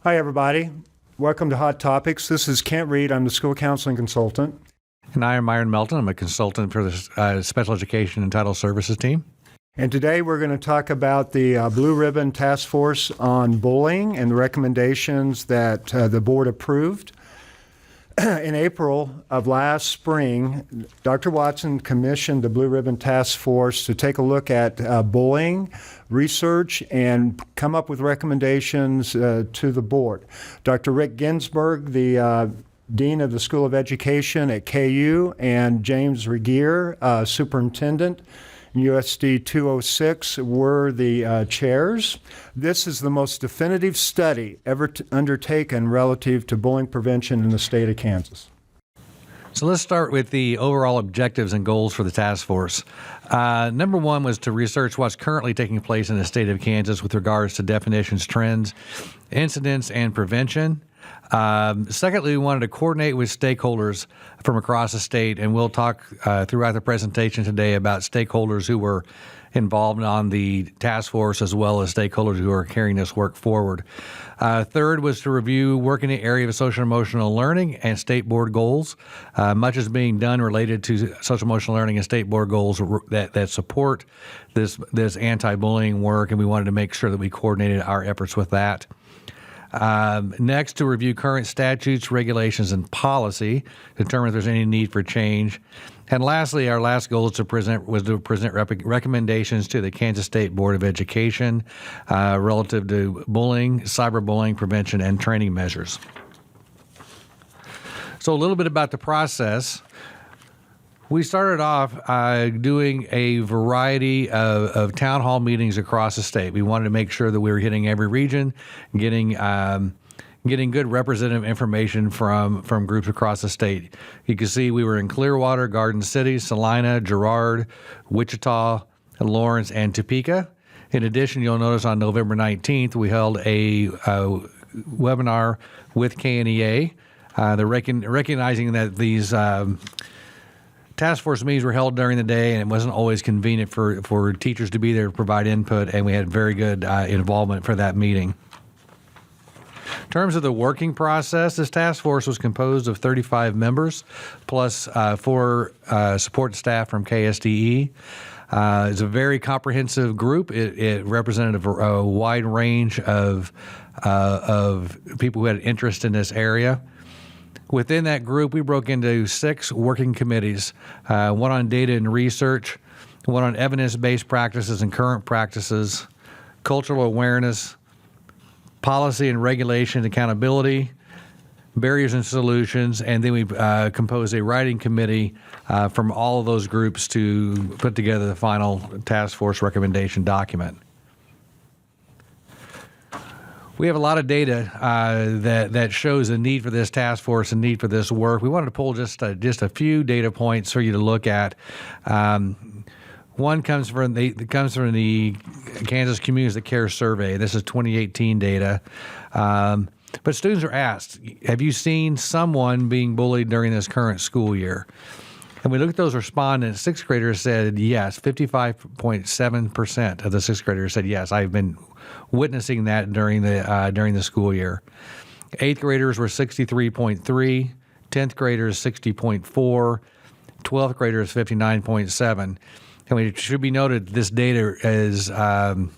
Hi, everybody. Welcome to Hot Topics. This is Kent Reed. I'm the school counseling consultant. And I am Myron Melton. I'm a consultant for the Special Education and Title Services team. And today we're going to talk about the Blue Ribbon Task Force on Bullying and the recommendations that the board approved. In April of last spring, Dr. Watson commissioned the Blue Ribbon Task Force to take a look at bullying research and come up with recommendations to the board. Dr. Rick Ginsberg, the Dean of the School of Education at KU, and James Regier, Superintendent in USD 206, were the chairs. This is the most definitive study ever undertaken relative to bullying prevention in the state of Kansas. So let's start with the overall objectives and goals for the task force. Number one was to research what's currently taking place in the state of Kansas with regards to definitions, trends, incidents, and prevention. Secondly, we wanted to coordinate with stakeholders from across the state, and we'll talk throughout the presentation today about stakeholders who were involved on the task force as well as stakeholders who are carrying this work forward. Third was to review work in the area of social emotional learning and state board goals. Much is being done related to social emotional learning and state board goals that support this anti-bullying work, and we wanted to make sure that we coordinated our efforts with that. Next, to review current statutes, regulations, and policy, determine if there's any need for change. And lastly, our last goal was to present recommendations to the Kansas State Board of Education relative to bullying, cyberbullying prevention, and training measures. So a little bit about the process. We started off doing a variety of town hall meetings across the state. We wanted to make sure that we were hitting every region, getting good representative information from groups across the state. You can see we were in Clearwater, Garden City, Salina, Girard, Wichita, Lawrence, and Topeka. In addition, you'll notice on November 19th, we held a webinar with KNEA. They're recognizing that these task force meetings were held during the day, and it wasn't always convenient for teachers to be there to provide input, and we had very good involvement for that meeting. In terms of the working process, this task force was composed of 35 members, plus 4 support staff from KSDE. It's a very comprehensive group. It represented a wide range of people who had interest in this area. Within that group, we broke into 6 working committees, one on data and research, one on evidence-based practices and current practices, cultural awareness, policy and regulation accountability, barriers and solutions, and then we composed a writing committee from all of those groups to put together the final task force recommendation document. We have a lot of data that shows the need for this task force and need for this work. We wanted to pull just a few data points for you to look at. One comes from the Kansas Communities That Care Survey. This is 2018 data. But students are asked, have you seen someone being bullied during this current school year? And we looked at those respondents. 6th graders said yes. 55.7% of the 6th graders said yes. I've been witnessing that during the school year. 8th graders were 63.3, 10th graders 60.4, 12th graders 59.7. And it should be noted this data is well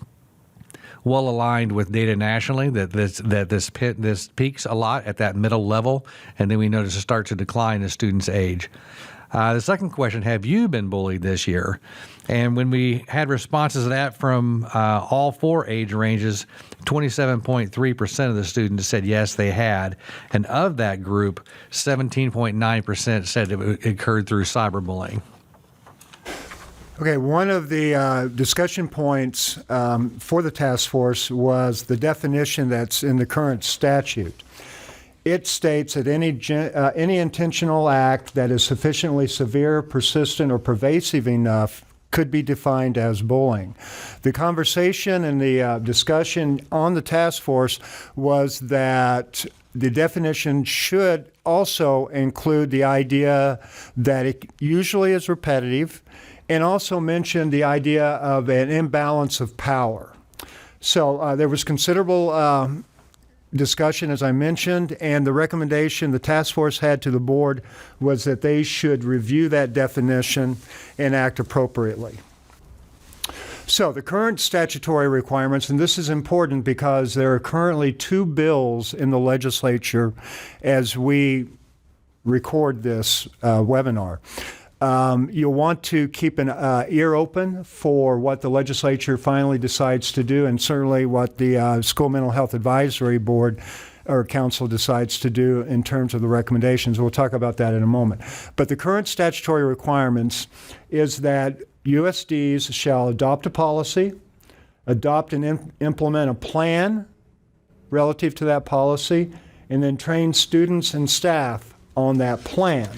aligned with data nationally, that this peaks a lot at that middle level, and then we notice it start to decline as students age. The second question, have you been bullied this year? And when we had responses to that from all 4 age ranges, 27.3% of the students said yes, they had. And of that group, 17.9% said it occurred through cyberbullying. Okay, one of the discussion points for the task force was the definition that's in the current statute. It states that any intentional act that is sufficiently severe, persistent, or pervasive enough could be defined as bullying. The conversation and the discussion on the task force was that the definition should also include the idea that it usually is repetitive, and also mention the idea of an imbalance of power. So there was considerable discussion, as I mentioned, and the recommendation the task force had to the board was that they should review that definition and act appropriately. So the current statutory requirements, and this is important because there are currently 2 bills in the legislature as we record this webinar. You'll want to keep an ear open for what the legislature finally decides to do, and certainly what the School Mental Health Advisory Board or Council decides to do in terms of the recommendations. We'll talk about that in a moment. But the current statutory requirements is that USDs shall adopt a policy, adopt and implement a plan relative to that policy, and then train students and staff on that plan.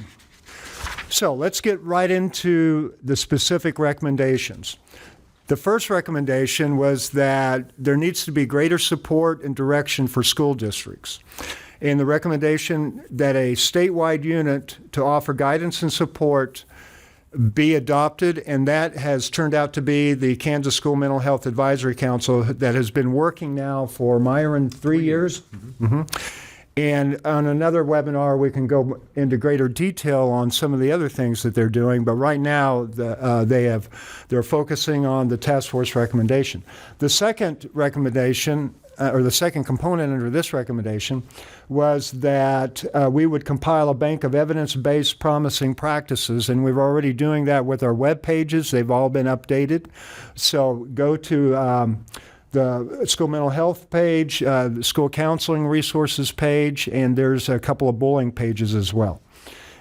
So let's get right into the specific recommendations. The first recommendation was that there needs to be greater support and direction for school districts. And the recommendation that a statewide unit to offer guidance and support be adopted, and that has turned out to be the Kansas School Mental Health Advisory Council that has been working now for Myron 3 years. Mm-hmm. And on another webinar, we can go into greater detail on some of the other things that they're doing. But right now, they're focusing on the task force recommendation. The second recommendation, or the second component under this recommendation, was that we would compile a bank of evidence-based promising practices, and we're already doing that with our web pages. They've all been updated. So go to the school mental health page, the school counseling resources page, and there's a couple of bullying pages as well.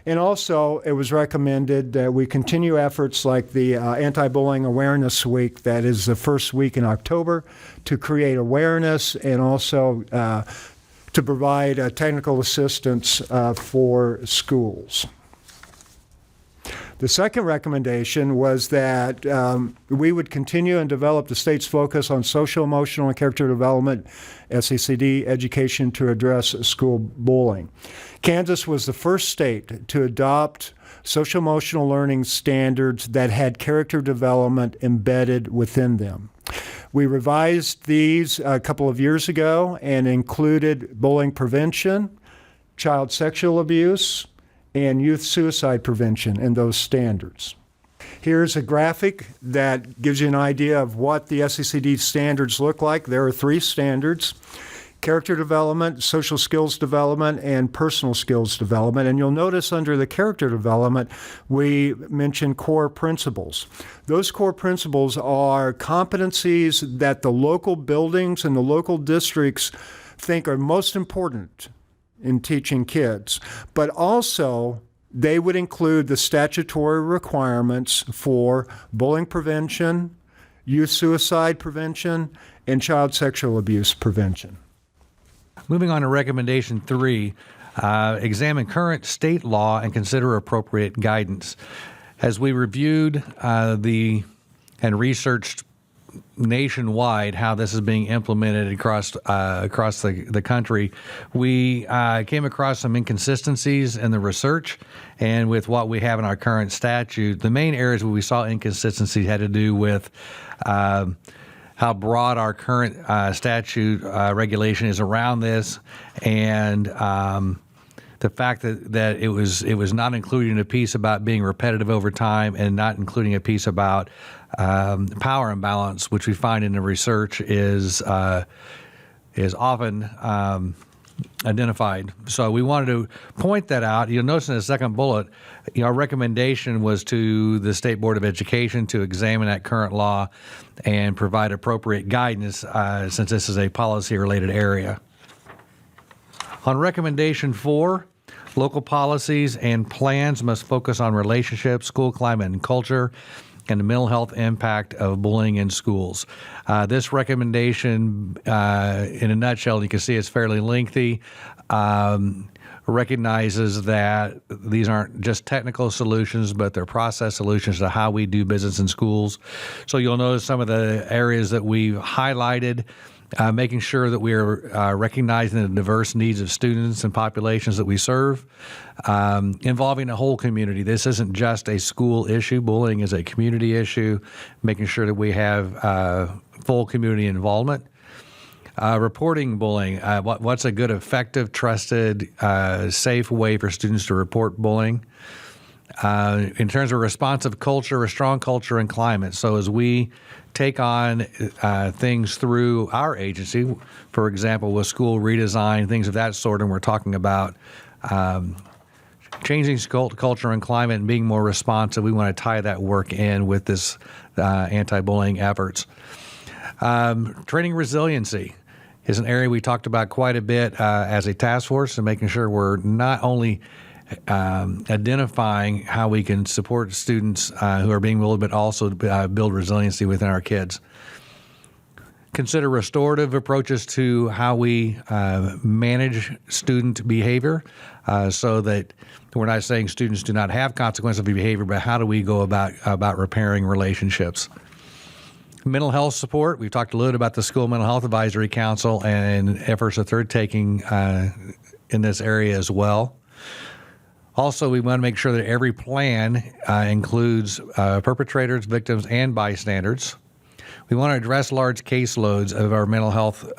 And also, it was recommended that we continue efforts like the Anti-Bullying Awareness Week, that is the first week in October, to create awareness and also to provide technical assistance for schools. The second recommendation was that we would continue and develop the state's focus on social, emotional, and character development, SECD, education to address school bullying. Kansas was the first state to adopt social emotional learning standards that had character development embedded within them. We revised these a couple of years ago and included bullying prevention, child sexual abuse, and youth suicide prevention in those standards. Here's a graphic that gives you an idea of what the SECD standards look like. There are 3 standards: character development, social skills development, and personal skills development. And you'll notice under the character development, we mention core principles. Those core principles are competencies that the local buildings and the local districts think are most important in teaching kids, but also they would include the statutory requirements for bullying prevention, youth suicide prevention, and child sexual abuse prevention. Moving on to recommendation 3, examine current state law and consider appropriate guidance. As we reviewed and researched nationwide how this is being implemented across the country, we came across some inconsistencies in the research and with what we have in our current statute. The main areas where we saw inconsistencies had to do with how broad our current statute regulation is around this, and the fact that it was not including a piece about being repetitive over time and not including a piece about power imbalance, which we find in the research is often identified. So we wanted to point that out. You'll notice in the second bullet, our recommendation was to the State Board of Education to examine that current law and provide appropriate guidance since this is a policy-related area. On recommendation 4, local policies and plans must focus on relationships, school climate and culture, and the mental health impact of bullying in schools. This recommendation, in a nutshell, you can see it's fairly lengthy, recognizes that these aren't just technical solutions, but they're process solutions to how we do business in schools. So you'll notice some of the areas that we've highlighted, making sure that we are recognizing the diverse needs of students and populations that we serve, involving the whole community. This isn't just a school issue. Bullying is a community issue, making sure that we have full community involvement. Reporting bullying. What's a good, effective, trusted, safe way for students to report bullying? In terms of responsive culture, a strong culture and climate. So as we take on things through our agency, for example, with school redesign, things of that sort, and we're talking about changing culture and climate and being more responsive, we want to tie that work in with this anti-bullying efforts. Training resiliency is an area we talked about quite a bit as a task force, and making sure we're not only identifying how we can support students who are being bullied, but also build resiliency within our kids. Consider restorative approaches to how we manage student behavior, so that we're not saying students do not have consequences of behavior, but how do we go about repairing relationships. Mental health support. We've talked a little bit about the School Mental Health Advisory Council and efforts that they're taking in this area as well. Also, we want to make sure that every plan includes perpetrators, victims, and bystanders. We want to address large caseloads of our mental health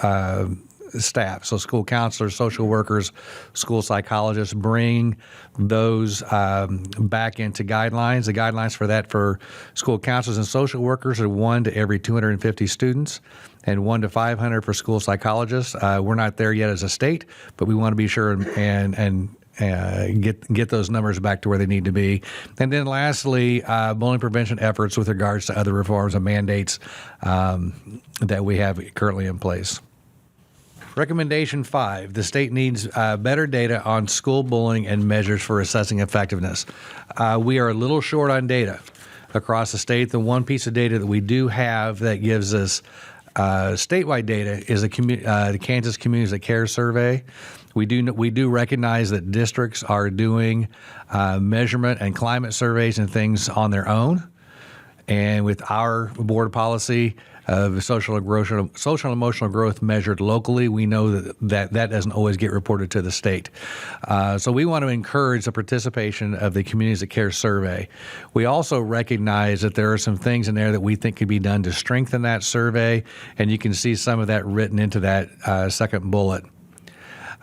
staff, so school counselors, social workers, school psychologists, bring those back into guidelines. The guidelines for that for school counselors and social workers are 1 to every 250 students and 1 to 500 for school psychologists. We're not there yet as a state, but we want to be sure and get those numbers back to where they need to be. And then lastly, bullying prevention efforts with regards to other reforms and mandates that we have currently in place. Recommendation 5, the state needs better data on school bullying and measures for assessing effectiveness. We are a little short on data across the state. The one piece of data that we do have that gives us statewide data is the Kansas Communities That Care Survey. We do recognize that districts are doing measurement and climate surveys and things on their own. And with our board policy of social and emotional growth measured locally, we know that doesn't always get reported to the state. So we want to encourage the participation of the Communities That Care survey. We also recognize that there are some things in there that we think could be done to strengthen that survey, and you can see some of that written into that second bullet.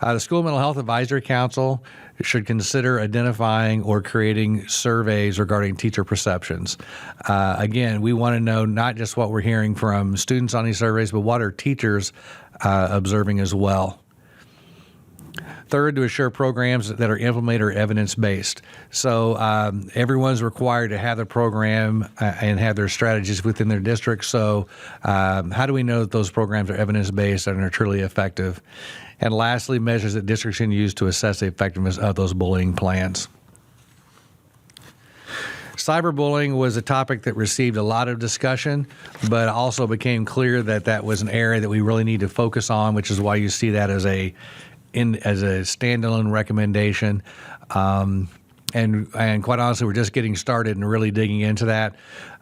The School Mental Health Advisory Council should consider identifying or creating surveys regarding teacher perceptions. Again, we want to know not just what we're hearing from students on these surveys, but what are teachers observing as well. Third, to assure programs that are implemented are evidence-based. So everyone's required to have the program and have their strategies within their district. So how do we know that those programs are evidence-based and are truly effective? And lastly, measures that districts can use to assess the effectiveness of those bullying plans. Cyberbullying was a topic that received a lot of discussion, but also became clear that that was an area that we really need to focus on, which is why you see that as a standalone recommendation. And quite honestly, we're just getting started and really digging into that.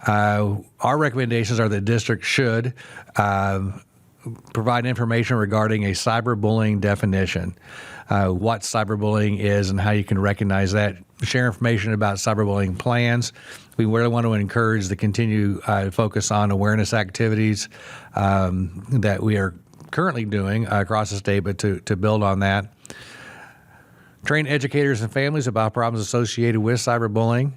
Our recommendations are that districts should provide information regarding a cyberbullying definition, what cyberbullying is and how you can recognize that, share information about cyberbullying plans. We really want to encourage the continued focus on awareness activities that we are currently doing across the state, but to build on that. Train educators and families about problems associated with cyberbullying.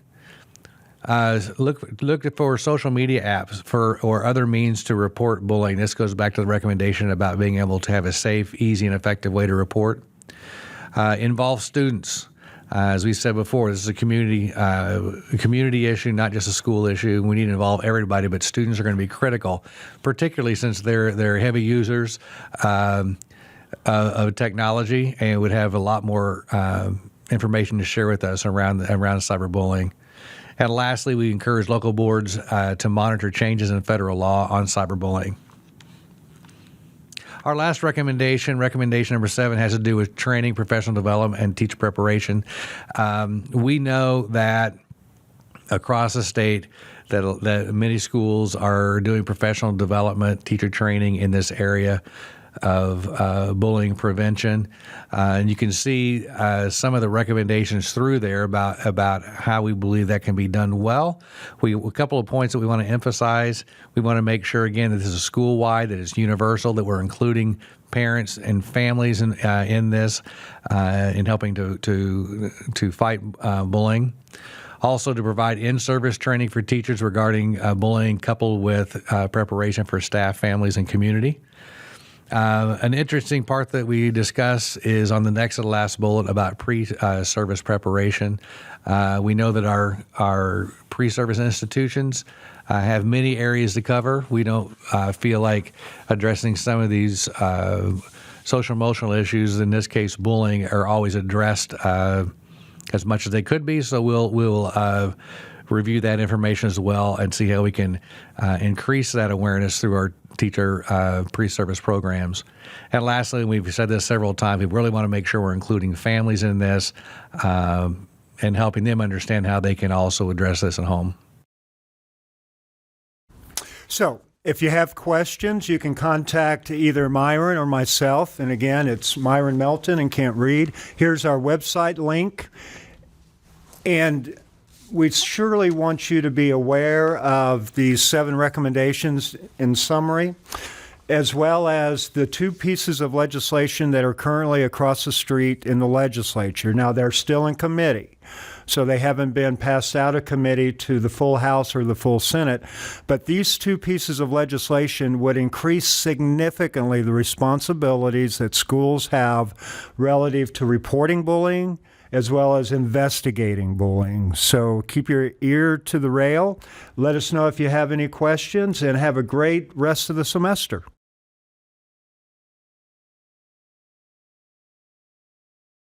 Look for social media apps or other means to report bullying. This goes back to the recommendation about being able to have a safe, easy, and effective way to report. Involve students. As we said before, this is a community issue, not just a school issue. We need to involve everybody, but students are going to be critical, particularly since they're heavy users of technology and would have a lot more information to share with us around cyberbullying. And lastly, we encourage local boards to monitor changes in federal law on cyberbullying. Our last recommendation number 7, has to do with training, professional development, and teacher preparation. We know that across the state that many schools are doing professional development, teacher training in this area. bullying prevention. And you can see some of the recommendations through there about how we believe that can be done well. A couple of points that we want to emphasize. We want to make sure, again, that this is school-wide, that it's universal, that we're including parents and families in this, in helping to fight bullying. Also, to provide in-service training for teachers regarding bullying, coupled with preparation for staff, families, and community. An interesting part that we discuss is on the next to the last bullet about pre-service preparation. We know that our pre-service institutions have many areas to cover. We don't feel like addressing some of these social emotional issues, in this case bullying, are always addressed as much as they could be. So we'll review that information as well and see how we can increase that awareness through our teacher pre-service programs. And lastly, we've said this several times, we really want to make sure we're including families in this and helping them understand how they can also address this at home. So if you have questions, you can contact either Myron or myself. And again, it's Myron Melton and Can't Read. Here's our website link. And we surely want you to be aware of these 7 recommendations in summary, as well as the 2 pieces of legislation that are currently across the street in the legislature. Now, they're still in committee, so they haven't been passed out of committee to the full House or the full Senate. But these 2 pieces of legislation would increase significantly the responsibilities that schools have relative to reporting bullying, as well as investigating bullying. So keep your ear to the rail. Let us know if you have any questions, and have a great rest of the semester.